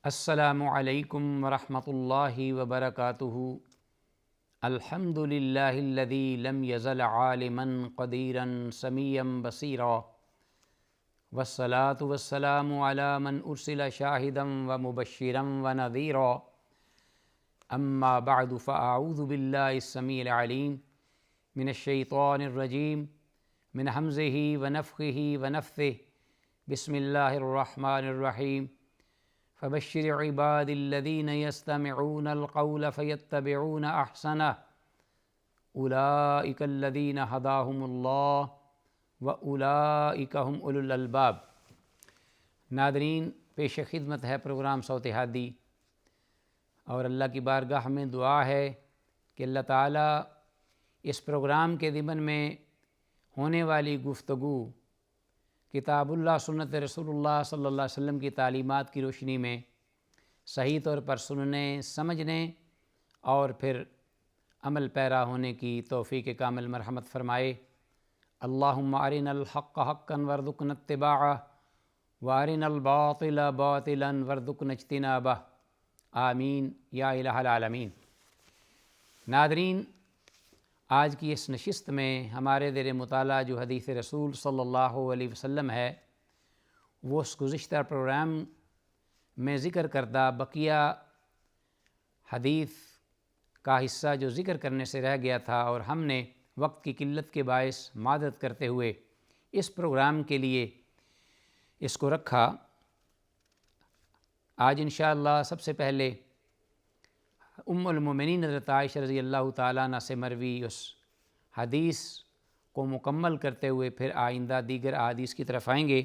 السلام علیکم ورحمۃ اللہ وبرکاتہ۔ الحمد للہ الذی لم یزل عالما قدیرا سمیعا بصیرا، والصلاة والسلام علی من ارسل شاہدا ومبشرا ونذیرا، اما بعد فاعوذ باللہ السمیع العلیم من الشیطان الرجیم من ہمزہ ونفخہ ونفثہ، بسم اللہ الرحمن الرحیم۔ فبشر عباد الذین یستمعون القول فیتبعون احسنہ، اولئک الذین ھداھم اللہ واولئک ھم اولو الالباب۔ ناظرین، پیش خدمت ہے پروگرام صوت ہادی، اور اللہ کی بارگاہ میں دعا ہے کہ اللہ تعالیٰ اس پروگرام کے ضمن میں ہونے والی گفتگو کتاب اللہ سنت رسول اللہ صلی اللہ علیہ وسلم کی تعلیمات کی روشنی میں صحیح طور پر سننے، سمجھنے اور پھر عمل پیرا ہونے کی توفیق کامل مرحمت فرمائے۔ اللہم ارنا الحق حقا وارزقنا اتباعہ وارنا الباطل باطلا وارزقنا اجتنابہ، آمین یا الہ العالمین۔ ناظرین، آج کی اس نشست میں ہمارے زیر مطالعہ جو حدیث رسول صلی اللہ علیہ وسلم ہے، وہ اس گزشتہ پروگرام میں ذکر کردہ بقیہ حدیث کا حصہ جو ذکر کرنے سے رہ گیا تھا، اور ہم نے وقت کی قلت کے باعث معذرت کرتے ہوئے اس پروگرام کے لیے اس کو رکھا۔ آج انشاءاللہ سب سے پہلے ام المومنین حضرت عائشہ رضی اللہ تعالیٰ عنہ سے مروی اس حدیث کو مکمل کرتے ہوئے پھر آئندہ دیگر احادیث کی طرف آئیں گے۔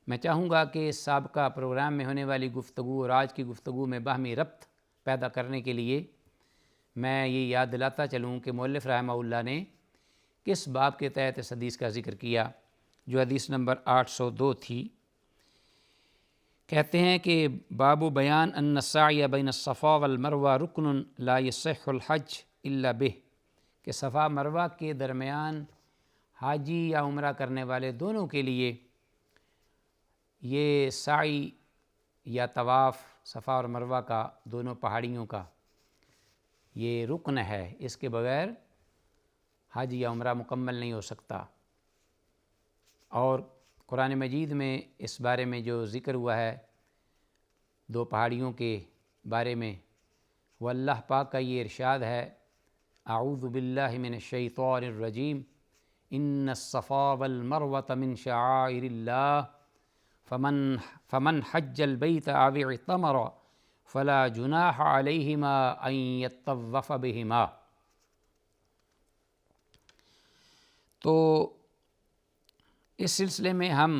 میں چاہوں گا کہ سابقہ پروگرام میں ہونے والی گفتگو اور آج کی گفتگو میں باہمی ربط پیدا کرنے کے لیے میں یہ یاد دلاتا چلوں کہ مؤلف رحمہ اللہ نے کس باب کے تحت اس حدیث کا ذکر کیا، جو حدیث نمبر 802 تھی۔ کہتے ہیں کہ باب بیان ان السعی بین الصفا والمروہ رکن لا یصح الحج الا بہ، کہ صفا مروہ کے درمیان حاجی یا عمرہ کرنے والے دونوں کے لیے یہ سعی یا طواف صفا اور مروہ کا، دونوں پہاڑیوں کا، یہ رکن ہے، اس کے بغیر حج یا عمرہ مکمل نہیں ہو سکتا۔ اور قرآن مجید میں اس بارے میں جو ذکر ہوا ہے دو پہاڑیوں کے بارے میں، وہ اللہ پاک کا یہ ارشاد ہے، اعوذ باللہ من الشیطان الرجیم، ان الصفا والمروۃ من شعائر اللہ فمن حج البیت او اعتمر فلا جناح علیہما ان یطوف بہما۔ تو اس سلسلے میں ہم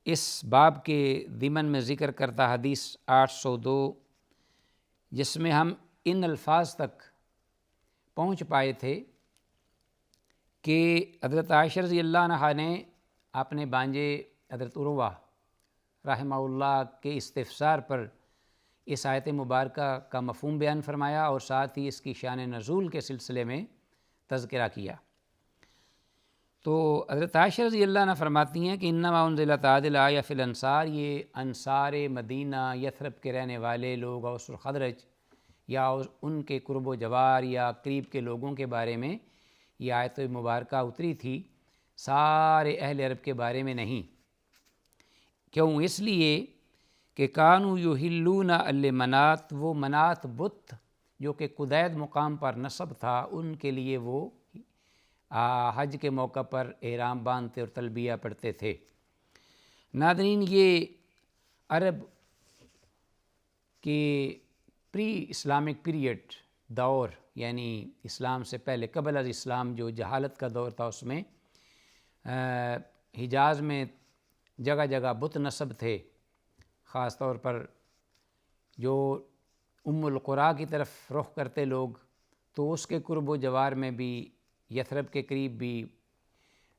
اس باب کے ضمن میں ذکر کردہ حدیث 802، جس میں ہم ان الفاظ تک پہنچ پائے تھے کہ حضرت عائشہ رضی اللہ عنہا نے اپنے بانجے حضرت عروہ رحمہ اللہ کے استفسار پر اس آیت مبارکہ کا مفہوم بیان فرمایا، اور ساتھ ہی اس کی شان نزول کے سلسلے میں تذکرہ کیا۔ تو حضرت عائشہ رضی اللہ عنہ فرماتی ہیں کہ انما انزلت هذه الآیہ فی الانصار، یہ انصار مدینہ یثرب کے رہنے والے لوگ، اوس اور خزرج یا ان کے قرب و جوار یا قریب کے لوگوں کے بارے میں یہ آیت مبارکہ اتری تھی، سارے اہل عرب کے بارے میں نہیں۔ کیوں؟ اس لیے کہ کانوا یحلون المنات، وہ منات بت جو کہ قدید مقام پر نصب تھا، ان کے لیے وہ حج کے موقع پر احرام باندھتے اور تلبیہ پڑھتے تھے۔ ناظرین، یہ عرب کی پری اسلامک پیریڈ دور، یعنی اسلام سے پہلے قبل از اسلام جو جہالت کا دور تھا، اس میں حجاز میں جگہ جگہ بت نصب تھے، خاص طور پر جو ام القریٰ کی طرف رخ کرتے لوگ، تو اس کے قرب و جوار میں بھی یثرب کے قریب بھی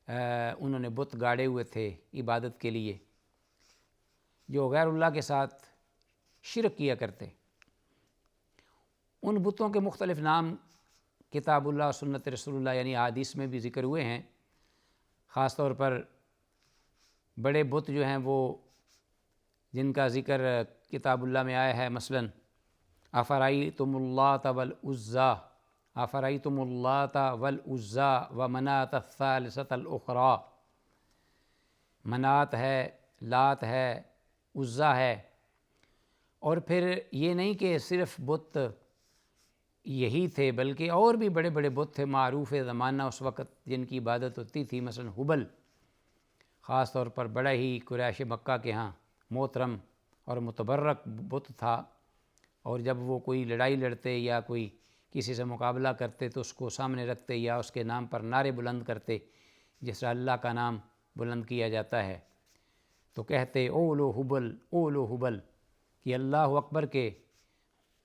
انہوں نے بت گاڑے ہوئے تھے عبادت کے لیے، جو غیر اللہ کے ساتھ شرک کیا کرتے۔ ان بتوں کے مختلف نام کتاب اللہ سنت رسول اللہ یعنی احادیث میں بھی ذکر ہوئے ہیں۔ خاص طور پر بڑے بت جو ہیں وہ جن کا ذکر کتاب اللہ میں آیا ہے مثلاً افرأیتم اللات والعزیٰ، افرأیتم اللات والعزیٰ ومناة الثالثة الأخرى، منات ہے، لات ہے، عزیٰ ہے۔ اور پھر یہ نہیں کہ صرف بت یہی تھے بلکہ اور بھی بڑے بڑے بت تھے معروف زمانہ اس وقت جن کی عبادت ہوتی تھی، مثلا حبل خاص طور پر بڑا ہی قریش مکہ کے ہاں محترم اور متبرک بت تھا، اور جب وہ کوئی لڑائی لڑتے یا کوئی کسی سے مقابلہ کرتے تو اس کو سامنے رکھتے یا اس کے نام پر نعرے بلند کرتے، جس طرح اللہ کا نام بلند کیا جاتا ہے تو کہتے اولو حبل اولو حبل، کہ اللہ اکبر کے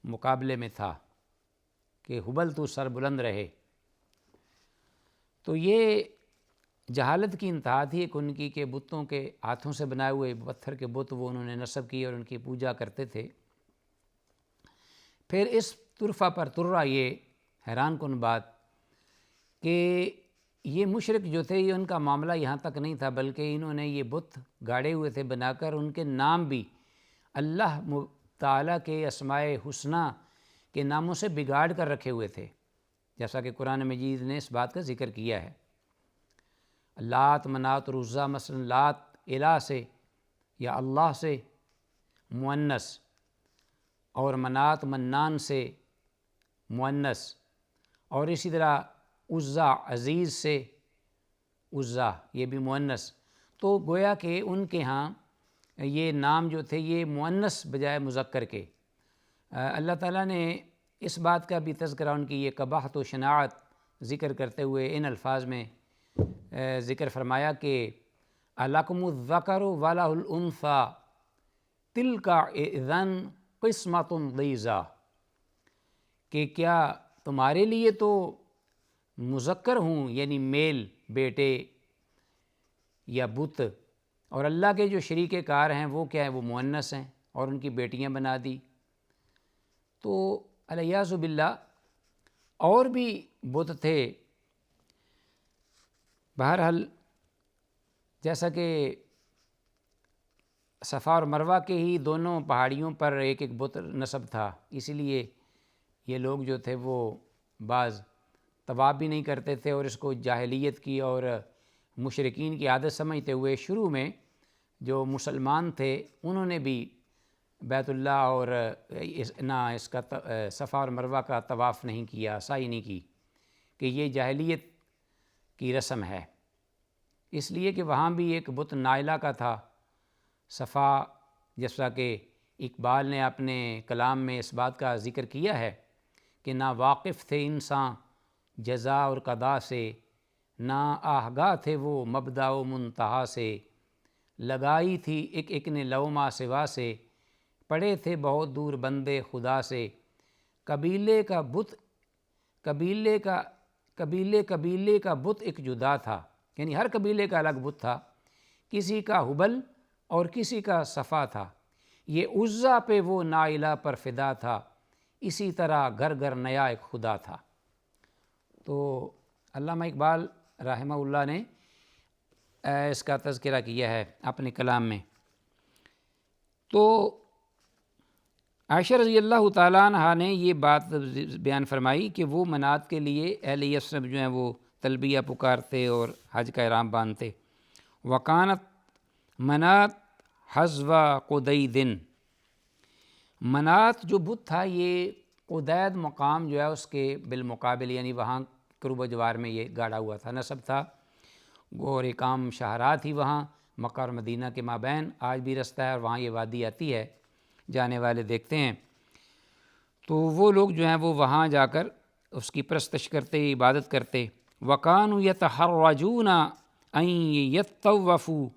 مقابلے میں تھا کہ حبل تو سر بلند رہے۔ تو یہ جہالت کی انتہا تھی ایک ان کی کہ بتوں کے ہاتھوں سے بنائے ہوئے پتھر کے بت وہ انہوں نے نصب کیے اور ان کی پوجا کرتے تھے۔ پھر اس طرفہ پر ترا یہ حیران کن بات کہ یہ مشرک جو تھے یہ ان کا معاملہ یہاں تک نہیں تھا، بلکہ انہوں نے یہ بت گاڑے ہوئے تھے بنا کر، ان کے نام بھی اللہ تعالیٰ کے اسماء حسنہ کے ناموں سے بگاڑ کر رکھے ہوئے تھے، جیسا کہ قرآن مجید نے اس بات کا ذکر کیا ہے۔ لات، منات اور عزیٰ، مثلا لات الہ سے یا اللہ سے مؤنث، اور منات منان سے مؤنث، اور اسی طرح عزیٰ عزیز سے عزیٰ یہ بھی مؤنث۔ تو گویا کہ ان کے ہاں یہ نام جو تھے یہ مؤنث بجائے مذکر کے۔ اللہ تعالیٰ نے اس بات کا بھی تذکرہ ان کی یہ قباحت و شناعت ذکر کرتے ہوئے ان الفاظ میں ذکر فرمایا کہ الکم الذکر ولہ الانثیٰ تلک اذا قسمۃ ضیزیٰ، کہ کیا تمہارے لیے تو مذکر ہوں یعنی میل بیٹے یا بت، اور اللہ کے جو شریک کار ہیں وہ کیا ہیں، وہ مؤنث ہیں اور ان کی بیٹیاں بنا دی۔ تو الیاذ باللہ اور بھی بت تھے۔ بہرحال جیسا کہ صفا اور مروہ کے ہی دونوں پہاڑیوں پر ایک ایک بت نصب تھا، اسی لیے یہ لوگ جو تھے وہ بعض طواف بھی نہیں کرتے تھے، اور اس کو جاہلیت کی اور مشرکین کی عادت سمجھتے ہوئے شروع میں جو مسلمان تھے انہوں نے بھی بیت اللہ اور اس کا صفا اور مروہ کا طواف نہیں کیا، سعی نہیں کی، کہ یہ جاہلیت کی رسم ہے، اس لیے کہ وہاں بھی ایک بت نائلہ کا تھا صفا، جیسا کہ اقبال نے اپنے کلام میں اس بات کا ذکر کیا ہے کہ نہ واقف تھے انسان جزا اور قضا سے، نہ آگاہ تھے وہ مبدا و منتہا سے، لگائی تھی ایک ایک نے لوما سوا سے، پڑے تھے بہت دور بندے خدا سے، قبیلے کا بت قبیلے کا بت ایک جدا تھا، یعنی ہر قبیلے کا الگ بت تھا، کسی کا حبل اور کسی کا صفا تھا، یہ عزیٰ پہ وہ نائلہ پر فدا تھا، اسی طرح گھر گھر نیا ایک خدا تھا۔ تو علامہ اقبال رحمہ اللہ نے اس کا تذکرہ کیا ہے اپنے کلام میں۔ تو عائشہ رضی اللہ تعالیٰ عنہ نے یہ بات بیان فرمائی کہ وہ منات کے لیے اہل یثرب جو ہیں وہ تلبیہ پکارتے اور حج کا احرام باندھتے۔ وکانت منات حذو قدید، منات جو بت تھا یہ قدید مقام جو ہے اس کے بالمقابل، یعنی وہاں قرب و جوار میں یہ گاڑا ہوا تھا، نصب تھا، اور ایک عام شاہراہ تھی وہاں مکہ اور مدینہ کے مابین، آج بھی رستہ ہے اور وہاں یہ وادی آتی ہے، جانے والے دیکھتے ہیں۔ تو وہ لوگ جو ہیں وہ وہاں جا کر اس کی پرستش کرتے، عبادت کرتے۔ وَكَانُوا يَتَحَرَّجُونَ أَن يَطَّوَّفُوا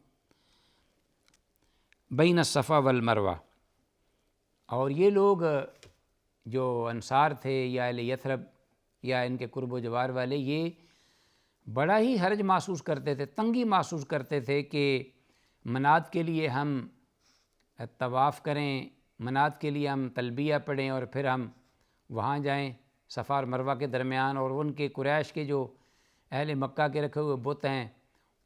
بَيْنَ الصَّفَا وَالْمَرْوَةِ، اور یہ لوگ جو انصار تھے یا اہل یثرب یا ان کے قرب و جوار والے، یہ بڑا ہی حرج محسوس کرتے تھے، تنگی محسوس کرتے تھے کہ منات کے لیے ہم طواف کریں، منات کے لیے ہم تلبیہ پڑھیں اور پھر ہم وہاں جائیں صفا اور مروہ کے درمیان، اور ان کے قریش کے جو اہل مکہ کے رکھے ہوئے بت ہیں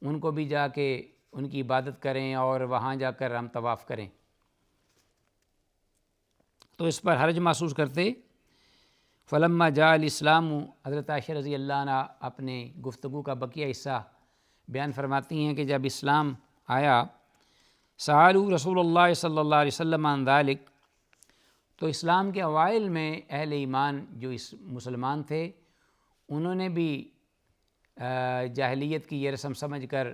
ان کو بھی جا کے ان کی عبادت کریں اور وہاں جا کر ہم طواف کریں۔ تو اس پر حرج محسوس کرتے۔ فلما جاء الاسلام، حضرت عائشہ رضی اللہ عنہ اپنے گفتگو کا بقیہ حصہ بیان فرماتی ہیں کہ جب اسلام آیا، سألوا رسول اللہ صلی اللہ علیہ وسلم عن ذلک، تو اسلام کے اوائل میں اہل ایمان جو مسلمان تھے انہوں نے بھی جاہلیت کی یہ رسم سمجھ کر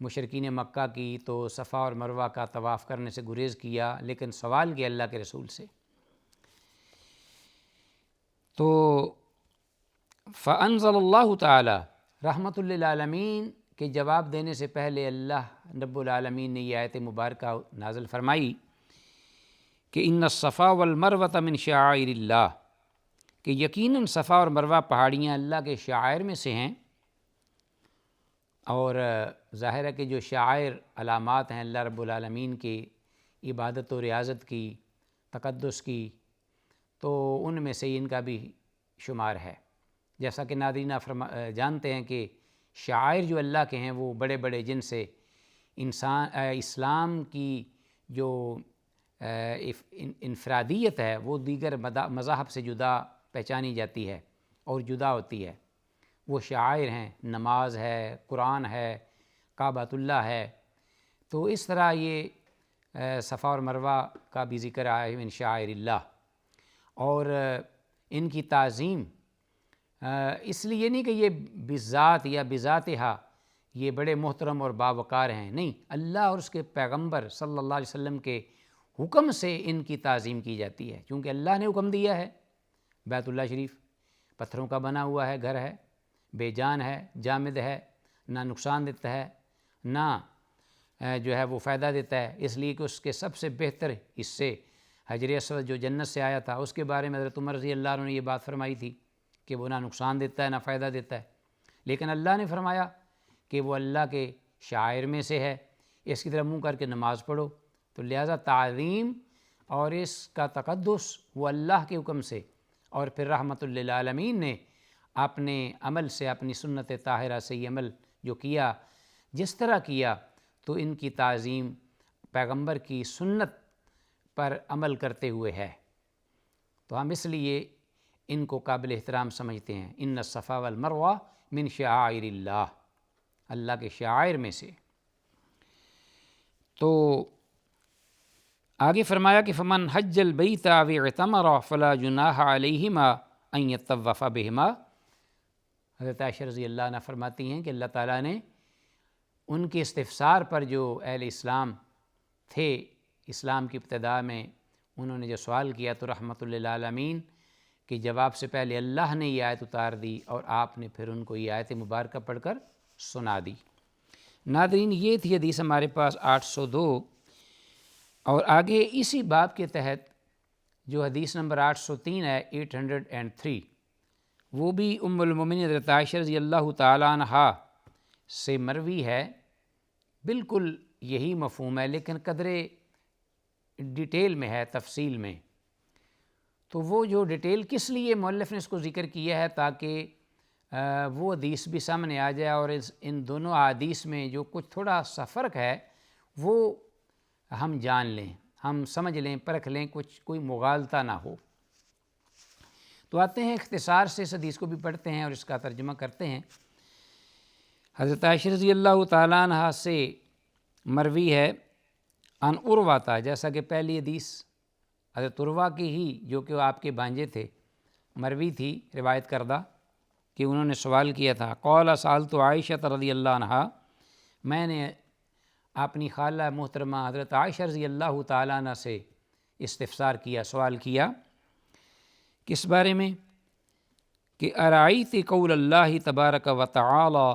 مشرکین مکہ کی تو صفا اور مروہ کا طواف کرنے سے گریز کیا، لیکن سوال کیا اللہ کے رسول سے۔ تو فأنزل اللہ تعالی، رحمت للعالمین کے جواب دینے سے پہلے اللہ رب العالمین نے یہ آیت مبارکہ نازل فرمائی کہ ان الصفا والمروۃ من شعائر اللہ، کہ یقیناً صفا اور مروہ پہاڑیاں اللہ کے شعائر میں سے ہیں، اور ظاہر ہے کہ جو شعائر علامات ہیں اللہ رب العالمین کی عبادت و ریاضت کی، تقدس کی، تو ان میں سے ان کا بھی شمار ہے۔ جیسا کہ ناظرین جانتے ہیں کہ شعائر جو اللہ کے ہیں وہ بڑے بڑے، جن سے اسلام کی جو انفرادیت ہے وہ دیگر مذاہب سے جدا پہچانی جاتی ہے اور جدا ہوتی ہے۔ وہ شعائر ہیں، نماز ہے، قرآن ہے، کعبۃ اللہ ہے۔ تو اس طرح یہ صفا اور مروہ کا بھی ذکر آیا ہے من شعائر اللہ، اور ان کی تعظیم اس لیے نہیں کہ یہ بذات یا بذاتہا یہ بڑے محترم اور باوقار ہیں، نہیں، اللہ اور اس کے پیغمبر صلی اللہ علیہ وسلم کے حکم سے ان کی تعظیم کی جاتی ہے، کیونکہ اللہ نے حکم دیا ہے۔ بیت اللہ شریف پتھروں کا بنا ہوا ہے، گھر ہے، بے جان ہے، جامد ہے، نہ نقصان دیتا ہے نہ جو ہے وہ فائدہ دیتا ہے، اس لیے کہ اس کے سب سے بہتر حصے حجر اسود جو جنت سے آیا تھا اس کے بارے میں حضرت عمر رضی اللہ عنہ نے یہ بات فرمائی تھی کہ وہ نہ نقصان دیتا ہے نہ فائدہ دیتا ہے، لیکن اللہ نے فرمایا کہ وہ اللہ کے شاعر میں سے ہے، اس کی طرف منہ کر کے نماز پڑھو۔ تو لہٰذا تعظیم اور اس کا تقدس وہ اللہ کے حکم سے، اور پھر رحمت للعالمین نے اپنے عمل سے، اپنی سنت طاہرہ سے یہ عمل جو کیا، جس طرح کیا، تو ان کی تعظیم پیغمبر کی سنت پر عمل کرتے ہوئے ہے، تو ہم اس لیے ان کو قابل احترام سمجھتے ہیں۔ ان الصفا والمروہ من شعائر اللہ، اللہ کے شعائر میں سے۔ تو آگے فرمایا کہ فمن حج البیت او اعتمر فلا جناح علیہما ان یطوف بہما۔ حضرت عائشہ رضی اللہ عنہ فرماتی ہیں کہ اللہ تعالیٰ نے ان کے استفسار پر، جو اہل اسلام تھے اسلام کی ابتداء میں، انہوں نے جو سوال کیا تو رحمت للعالمین کے جواب سے پہلے اللہ نے یہ آیت اتار دی اور آپ نے پھر ان کو یہ آیت مبارکہ پڑھ کر سنا دی۔ ناظرین، یہ تھی حدیث ہمارے پاس 802، اور آگے اسی باب کے تحت جو حدیث نمبر 803 ہے 803، وہ بھی ام المومنین حضرت عائشہ رضی اللہ تعالیٰ عنہا سے مروی ہے۔ بالکل یہی مفہوم ہے لیکن قدرے ڈیٹیل میں ہے، تفصیل میں۔ تو وہ جو ڈیٹیل کس لیے مؤلف نے اس کو ذکر کیا ہے، تاکہ وہ حدیث بھی سامنے آ جائے اور ان دونوں احادیث میں جو کچھ تھوڑا سا فرق ہے وہ ہم جان لیں، ہم سمجھ لیں، پرکھ لیں، کوئی مغالطہ نہ ہو۔ تو آتے ہیں اختصار سے اس حدیث کو بھی پڑھتے ہیں اور اس کا ترجمہ کرتے ہیں۔ حضرت عائشہ رضی اللہ تعالیٰ عنہ سے مروی ہے عن عروہ، جیسا کہ پہلی حدیث حضرت عروہ کی ہی جو کہ آپ کے بھانجے تھے مروی تھی، روایت کردہ، کہ انہوں نے سوال کیا تھا، قال سألت عائشہ رضی اللہ عنہا، میں نے اپنی خالہ محترمہ حضرت عائشہ رضی اللہ تعالیٰ عنہ سے استفسار کیا، سوال کیا، کس بارے میں؟ کہ ارأیت قول اللہ تبارک و تعالی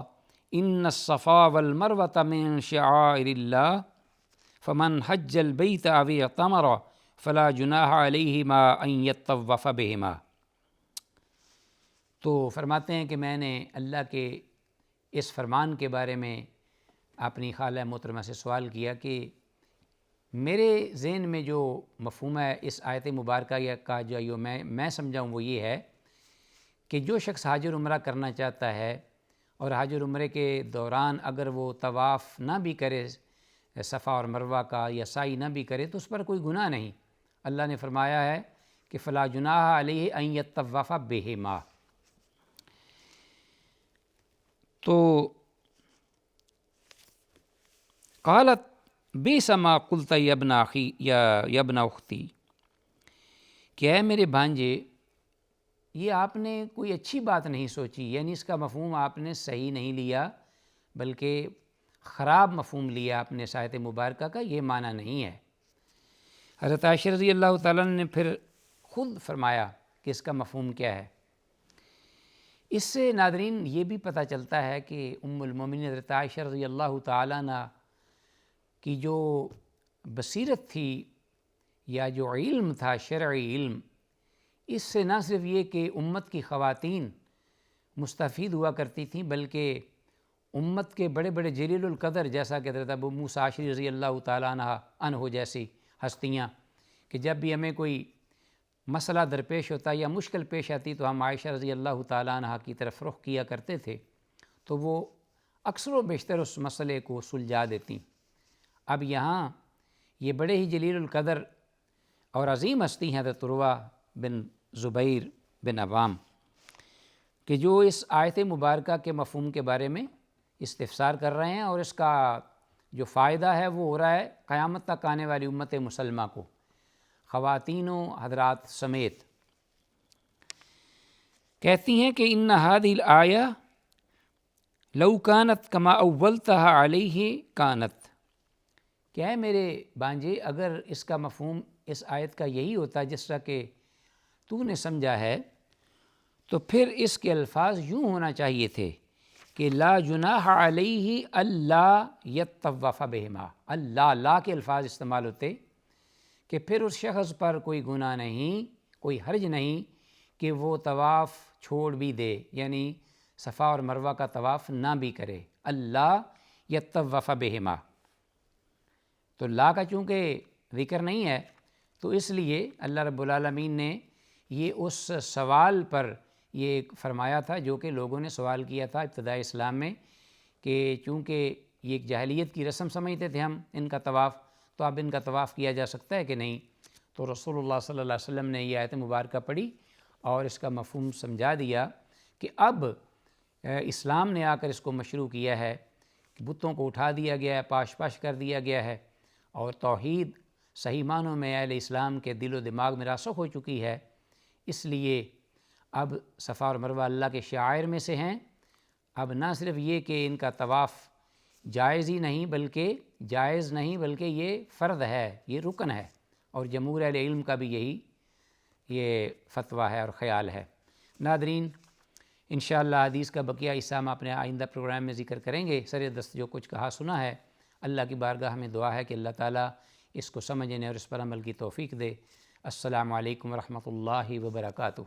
ان الصفا والمروۃ من شعائر اللہ فمن حج البیت او اعتمر فلا جناح علیہما ان یطوف بہما۔ تو فرماتے ہیں کہ میں نے اللہ کے اس فرمان کے بارے میں اپنی خالہ محترمہ سے سوال کیا کہ میرے ذہن میں جو مفہوم ہے اس آیت مبارکہ کا جو میں سمجھاؤں وہ یہ ہے کہ جو شخص حج اور عمرہ کرنا چاہتا ہے اور حج اور عمرے کے دوران اگر وہ طواف نہ بھی کرے صفا اور مروہ کا یا سعی نہ بھی کرے تو اس پر کوئی گناہ نہیں، اللہ نے فرمایا ہے کہ فلا جناح علیہ ان یطوف بہما۔ تو قالت بیس ما قلت یا ابن اخی یا ابن اختی، کہ اے میرے بھانجے یہ آپ نے کوئی اچھی بات نہیں سوچی، یعنی اس کا مفہوم آپ نے صحیح نہیں لیا بلکہ خراب مفہوم لیا آپ نے اس آیت مبارکہ کا، یہ معنی نہیں ہے۔ حضرت عائشہ رضی اللہ تعالیٰ نے پھر خود فرمایا کہ اس کا مفہوم کیا ہے۔ اس سے ناظرین یہ بھی پتہ چلتا ہے کہ ام المومنین حضرت عائشہ رضی اللہ تعالیٰ عنہ کی جو بصیرت تھی یا جو علم تھا شرعی علم، اس سے نہ صرف یہ کہ امت کی خواتین مستفید ہوا کرتی تھیں بلکہ امت کے بڑے بڑے جلیل القدر جیسا کہ حضرت ابو موسیٰ اشعری رضی اللہ تعالیٰ عنہ جیسی ہستیاں، کہ جب بھی ہمیں کوئی مسئلہ درپیش ہوتا یا مشکل پیش آتی تو ہم عائشہ رضی اللہ تعالیٰ عنہ کی طرف رخ کیا کرتے تھے، تو وہ اکثر و بیشتر اس مسئلے کو سلجھا دیتی۔ اب یہاں یہ بڑے ہی جلیل القدر اور عظیم ہستی ہیں حضرت عروہ بن زبیر بن عوام، کہ جو اس آیت مبارکہ کے مفہوم کے بارے میں استفسار کر رہے ہیں، اور اس کا جو فائدہ ہے وہ ہو رہا ہے قیامت تک آنے والی امت مسلمہ کو، خواتین و حضرات سمیت۔ کہتی ہیں کہ ان هذه الآیہ لو کانت کما اولتها علیہ کانت، کہ ہے میرے بانجے اگر اس کا مفہوم اس آیت کا یہی ہوتا جس طرح کہ تو نے سمجھا ہے، تو پھر اس کے الفاظ یوں ہونا چاہیے تھے کہ لا جناح علیہ اللہ یطوف بہما، اللہ لا کے الفاظ استعمال ہوتے کہ پھر اس شخص پر کوئی گناہ نہیں، کوئی حرج نہیں کہ وہ طواف چھوڑ بھی دے، یعنی صفا اور مروہ کا طواف نہ بھی کرے، اللہ یطوف بہما۔ تو لا کا چونکہ ذکر نہیں ہے تو اس لیے اللہ رب العالمین نے یہ اس سوال پر یہ فرمایا تھا جو کہ لوگوں نے سوال کیا تھا ابتدائی اسلام میں، کہ چونکہ یہ ایک جاہلیت کی رسم سمجھتے تھے ہم ان کا طواف، تو اب ان کا طواف کیا جا سکتا ہے کہ نہیں؟ تو رسول اللہ صلی اللہ علیہ وسلم نے یہ آیت مبارکہ پڑھی اور اس کا مفہوم سمجھا دیا کہ اب اسلام نے آ کر اس کو مشروع کیا ہے کہ بتوں کو اٹھا دیا گیا ہے، پاش پاش کر دیا گیا ہے، اور توحید صحیح معنوں میں اہل اسلام کے دل و دماغ میں راسخ ہو چکی ہے۔ اس لیے اب صفا اور مروہ اللہ کے شعائر میں سے ہیں، اب نہ صرف یہ کہ ان کا طواف جائز نہیں بلکہ یہ فرض ہے، یہ رکن ہے، اور جمہور اہل علم کا بھی یہی یہ فتویٰ ہے اور خیال ہے۔ ناظرین انشاءاللہ حدیث کا بقیہ حصہ ہم اپنے آئندہ پروگرام میں ذکر کریں گے۔ سر دست جو کچھ کہا سنا ہے، اللہ کی بارگاہ ہمیں دعا ہے کہ اللہ تعالیٰ اس کو سمجھنے اور اس پر عمل کی توفیق دے۔ السلام علیکم ورحمۃ اللہ وبرکاتہ۔